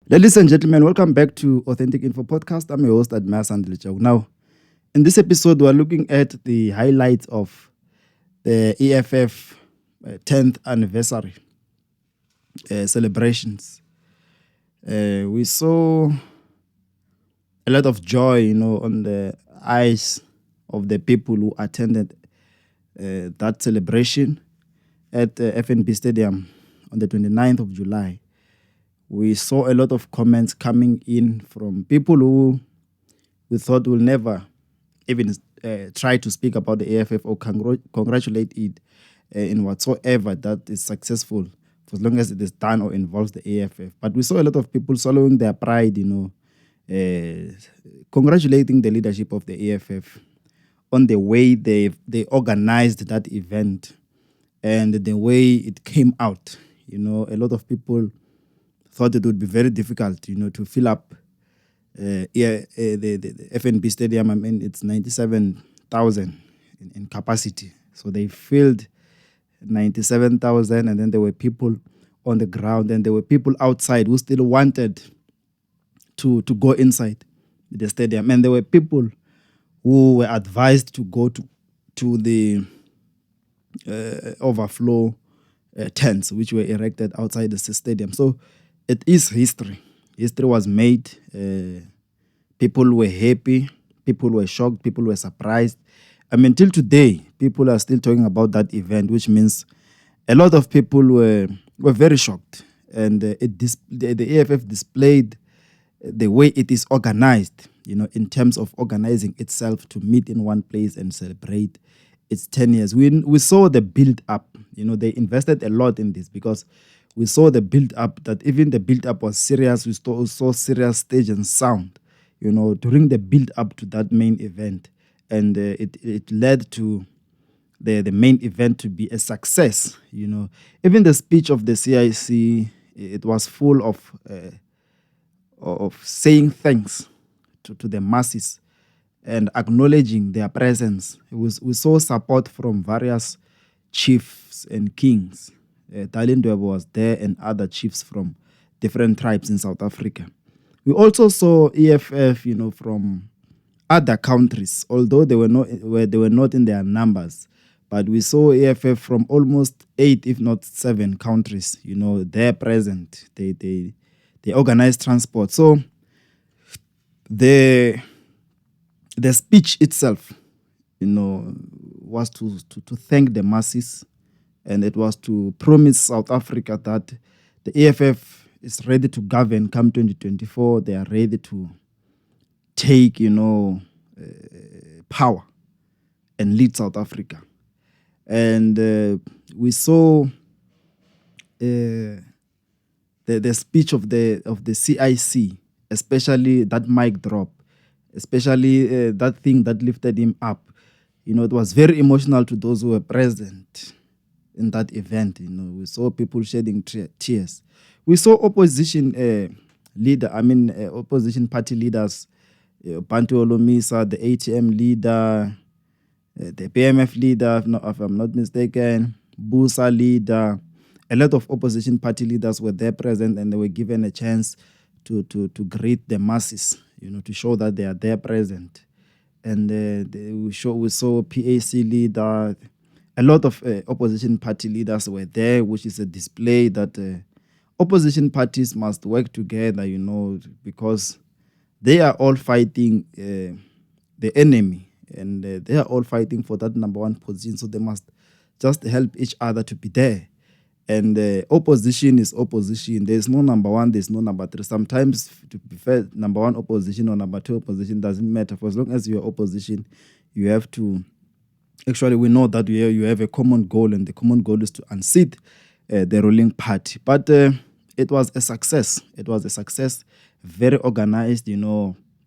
Ladies and gentlemen, welcome back to Authentic Info Podcast. I'm your host, Admir Sandlichau. Now, in this episode, we're looking at the highlights of the EFF 10th anniversary celebrations. We saw a lot of joy, on the eyes of the people who attended that celebration at the FNB Stadium on the 29th of July. We saw a lot of comments coming in from people who we thought will never even try to speak about the EFF or congratulate it in whatsoever that is successful, for as long as it is done or involves the EFF. But we saw a lot of people swallowing their pride, congratulating the leadership of the EFF on the way they organized that event and the way it came out. A lot of people thought it would be very difficult, to fill up the FNB Stadium. I mean, it's 97,000 in capacity. So they filled 97,000, and then there were people on the ground, and there were people outside who still wanted to go inside the stadium. And there were people who were advised to go to the overflow tents, which were erected outside the stadium. So it is history. History was made. People were happy. People were shocked. People were surprised. I mean, till today, people are still talking about that event, which means a lot of people were very shocked. And the EFF displayed the way it is organized, in terms of organizing itself to meet in one place and celebrate its 10 years. We saw the build up. They invested a lot in this because we saw the build-up, that even the build-up was serious. We saw serious stage and sound, during the build-up to that main event. And it led to the main event to be a success, Even the speech of the CIC, it was full of saying thanks to the masses and acknowledging their presence. We saw support from various chiefs and kings. Talindwebo was there and other chiefs from different tribes in South Africa. We also saw EFF, from other countries, although they were not in their numbers. But we saw EFF from almost 8, if not 7 countries, they're present. They organize transport. So the speech itself, was to thank the masses. And it was to promise South Africa that the EFF is ready to govern come 2024. They are ready to take, power and lead South Africa. And we saw the speech of the CIC, especially that mic drop, especially that thing that lifted him up. It was very emotional to those who were present in that event. We saw people shedding tears. We saw opposition opposition party leaders, Bantu Olomisa, the ATM leader, the PMF leader, if I'm not mistaken, Busa leader. A lot of opposition party leaders were there present, and they were given a chance to greet the masses, to show that they are there present. And we saw PAC leader. A lot of opposition party leaders were there, which is a display that opposition parties must work together, because they are all fighting the enemy, and they are all fighting for that number one position. So they must just help each other to be there. And opposition is opposition. There's no number one, there's no number three. Sometimes, to be fair, number one opposition or number two opposition doesn't matter. For as long as you're opposition, you have to... Actually, we know that you have a common goal, and the common goal is to unseat the ruling party. But it was a success. It was a success, very organized.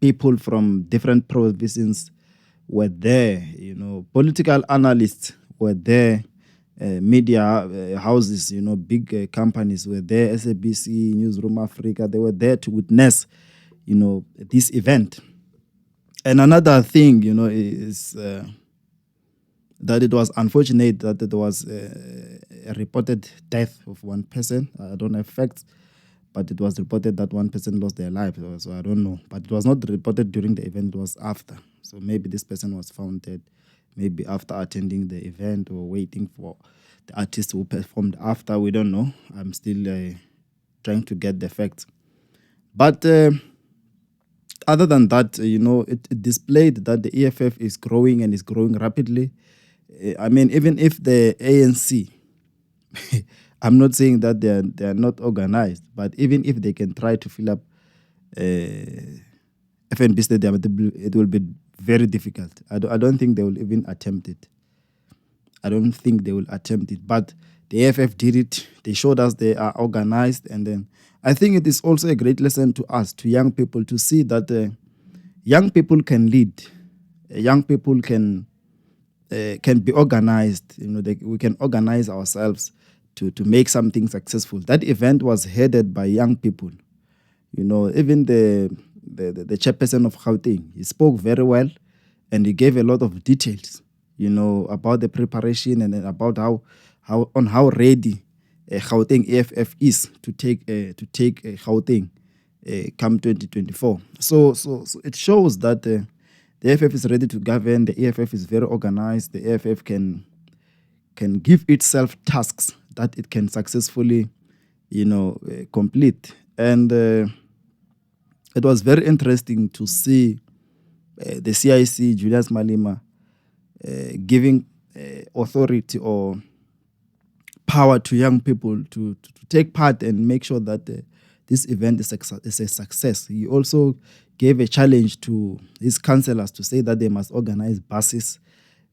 People from different provinces were there. Political analysts were there. Media houses, big companies were there. SABC, Newsroom Africa, they were there to witness, this event. And another thing, is... that it was unfortunate that there was a reported death of one person. I don't have facts, but it was reported that one person lost their life. So I don't know. But it was not reported during the event, it was after. So maybe this person was found dead, maybe after attending the event or waiting for the artist who performed after. We don't know. I'm still trying to get the facts. But other than that, it displayed that the EFF is growing and is growing rapidly. I mean, even if the ANC, I'm not saying that they are not organized, but even if they can try to fill up FNB Stadium, it will be very difficult. I don't think they will even attempt it. I don't think they will attempt it. But the EFF did it. They showed us they are organized. And then I think it is also a great lesson to us, to young people, to see that young people can lead. Young people can be organized. We can organize ourselves to make something successful. That event was headed by young people. Even the chairperson of Gauteng, he spoke very well, and he gave a lot of details, about the preparation and about how ready Gauteng EFF is to take Gauteng come 2024. So it shows that the EFF is ready to govern. The EFF is very organized. The EFF can give itself tasks that it can successfully, complete. And it was very interesting to see the CIC, Julius Malema, giving authority or power to young people to take part and make sure that this event is a success. He also gave a challenge to his councillors to say that they must organize buses,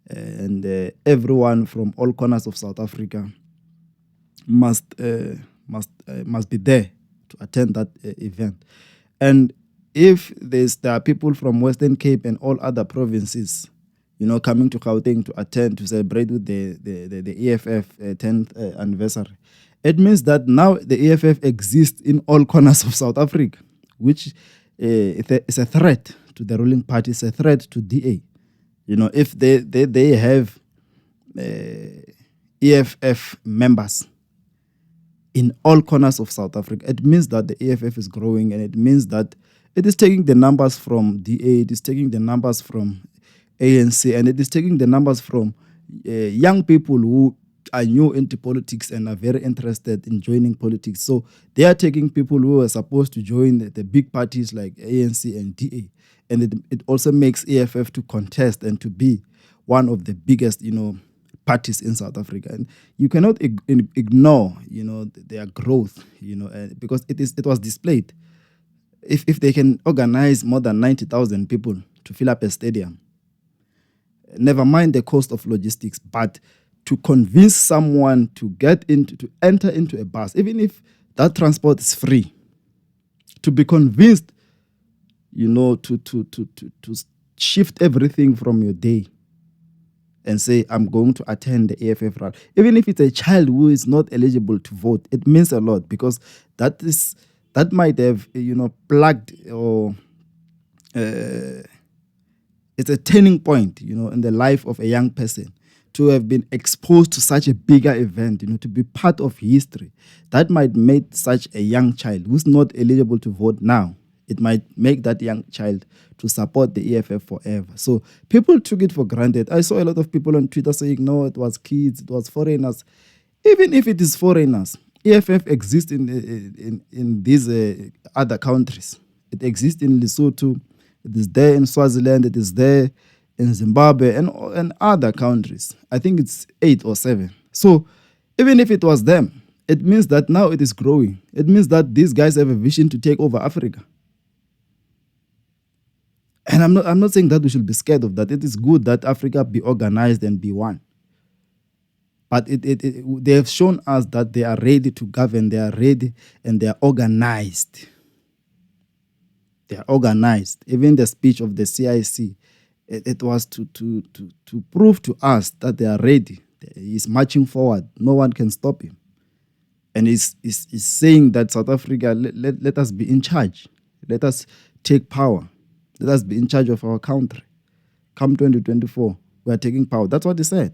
and everyone from all corners of South Africa must be there to attend that event. And if there are people from Western Cape and all other provinces, coming to Gauteng to attend, to celebrate with the EFF 10th anniversary, it means that now the EFF exists in all corners of South Africa, which is a threat to the ruling party, it's a threat to DA. If they have EFF members in all corners of South Africa, it means that the EFF is growing, and it means that it is taking the numbers from DA, it is taking the numbers from ANC, and it is taking the numbers from young people who are new into politics and are very interested in joining politics. So they are taking people who are supposed to join the big parties like ANC and DA. And it also makes EFF to contest and to be one of the biggest, parties in South Africa. And you cannot ignore, their growth, because it was displayed. If they can organize more than 90,000 people to fill up a stadium, never mind the cost of logistics, but to convince someone to enter into a bus, even if that transport is free, to be convinced, to shift everything from your day and say, I'm going to attend the EFF rally. Even if it's a child who is not eligible to vote, it means a lot, because that might have, plugged or it's a turning point, in the life of a young person, to have been exposed to such a bigger event, to be part of history. That might make such a young child who's not eligible to vote now, it might make that young child to support the EFF forever. So people took it for granted. I saw a lot of people on Twitter saying, no, it was kids, it was foreigners. Even if it is foreigners, EFF exists in these other countries. It exists in Lesotho, it is there in Swaziland, it is there in Zimbabwe and other countries. I think it's 8 or 7. So even if it was them, it means that now it is growing. It means that these guys have a vision to take over Africa. And I'm not saying that we should be scared of that. It is good that Africa be organized and be one. But they have shown us that they are ready to govern, they are ready, and they are organized. They are organized. Even the speech of the CIC, it was to prove to us that they are ready. He's marching forward. No one can stop him. And he's saying that South Africa, let us be in charge. Let us take power. Let us be in charge of our country. Come 2024, we are taking power. That's what he said.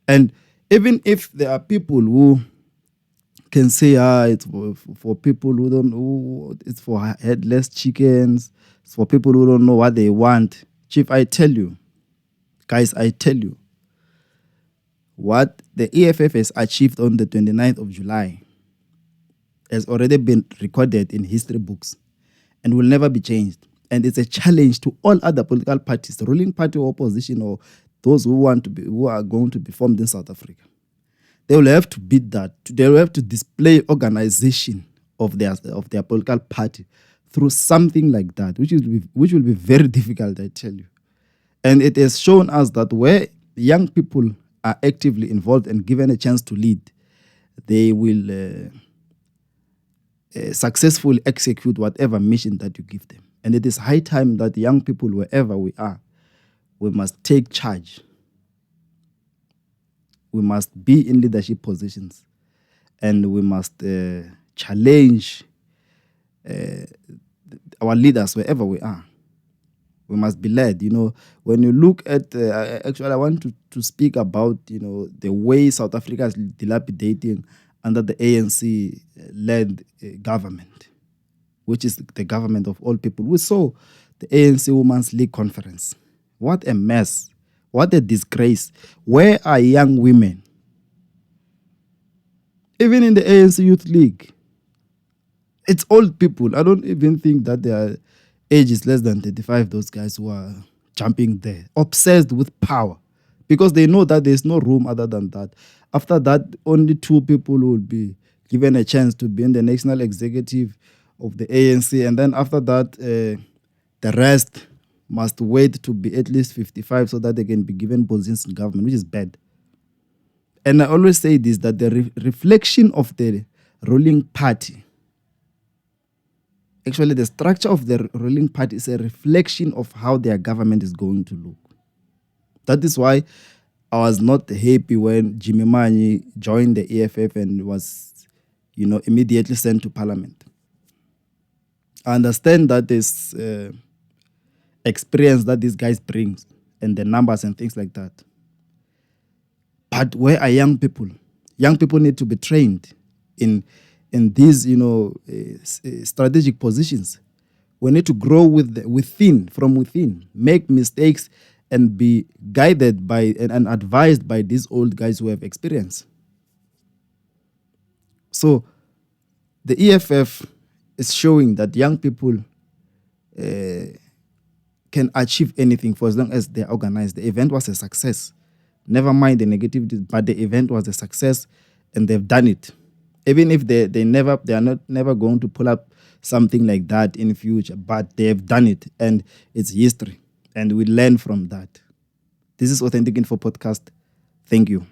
And even if there are people who can say, it's for people who don't know, it's for headless chickens, it's for people who don't know what they want. Chief, I tell you, guys, I tell you, what the EFF has achieved on the 29th of July has already been recorded in history books and will never be changed. And it's a challenge to all other political parties, the ruling party or opposition, or those who are going to be formed in South Africa. They will have to beat that. They will have to display organization of their political party through something like that, which will be very difficult, I tell you. And it has shown us that where young people are actively involved and given a chance to lead, they will successfully execute whatever mission that you give them. And it is high time that young people, wherever we are, we must take charge. We must be in leadership positions, and we must challenge our leaders wherever we are. We must be led. When you look at, actually, I want to speak about, the way South Africa is dilapidating under the ANC-led government, which is the government of all people. We saw the ANC Women's League Conference. What a mess. What a disgrace. Where are young women? Even in the ANC Youth League, it's old people. I don't even think that their age is less than 35, those guys who are jumping there, obsessed with power, because they know that there's no room other than that. After that, only 2 people will be given a chance to be in the national executive of the ANC. And then after that, the rest must wait to be at least 55 so that they can be given positions in government, which is bad. And I always say this, that the reflection of the ruling party, actually the structure of the ruling party is a reflection of how their government is going to look. That is why I was not happy when Jimmy Manyi joined the EFF and was, immediately sent to parliament. I understand that there's experience that these guys bring and the numbers and things like that. But where are young people? Young people need to be trained in these, strategic positions. We need to grow from within, make mistakes, and be guided by and advised by these old guys who have experience. So the EFF is showing that young people can achieve anything for as long as they're organized. The event was a success. Never mind the negativities, but the event was a success, and they've done it. Even if they are not never going to pull up something like that in the future, but they've done it, and it's history, and we learn from that. This is Authentic Info Podcast. Thank you.